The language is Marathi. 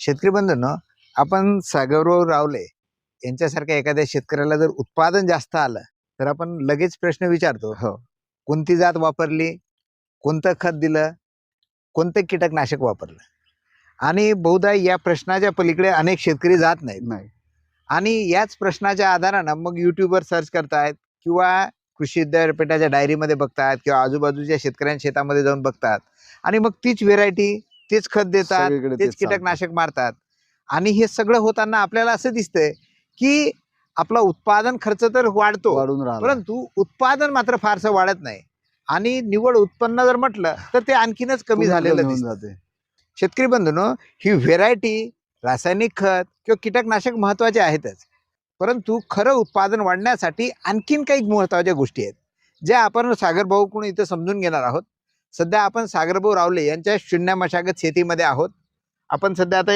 शेतकरी बंधूंनो, आपण सागरराव रावले यांच्यासारख्या एखाद्या शेतकऱ्याला जर उत्पादन जास्त आलं तर आपण लगेच प्रश्न विचारतो, हो कोणती जात वापरली, कोणतं खत दिलं, कोणतं कीटकनाशक वापरलं. आणि बहुधा या प्रश्नाच्या पलीकडे अनेक शेतकरी जात नाहीत. नाही आणि याच प्रश्नाच्या आधारानं मग युट्यूबवर सर्च करतायत किंवा कृषी विद्यापीठाच्या डायरीमध्ये बघतात किंवा आजूबाजूच्या शेतकऱ्यांच्या शेतामध्ये जाऊन बघतात आणि मग तीच व्हेरायटी, तेच खत देतात, सगळीकडे तेच तेच चालतं. कीटकनाशक मारतात. आणि हे सगळं होताना आपल्याला असं दिसतंय की आपला उत्पादन खर्च तर वाढतो, वाढून राहिला. परंतु उत्पादन मात्र फारसं वाढत नाही. आणि निव्वळ उत्पन्न जर म्हटलं तर ते आणखीनच कमी झालेलं होऊन दिसतं. जाते. शेतकरी बंधूंनो, ही व्हेरायटी, रासायनिक खत किंवा कीटकनाशक महत्वाचे आहेतच, परंतु खरं उत्पादन वाढण्यासाठी आणखीन काही महत्वाच्या गोष्टी आहेत ज्या आपण सागरभाऊकडून इथं समजून घेणार आहोत. सध्या आपण सागरभाऊ रावले यांच्या शून्य मशागत शेतीमध्ये आहोत. आपण सध्या आता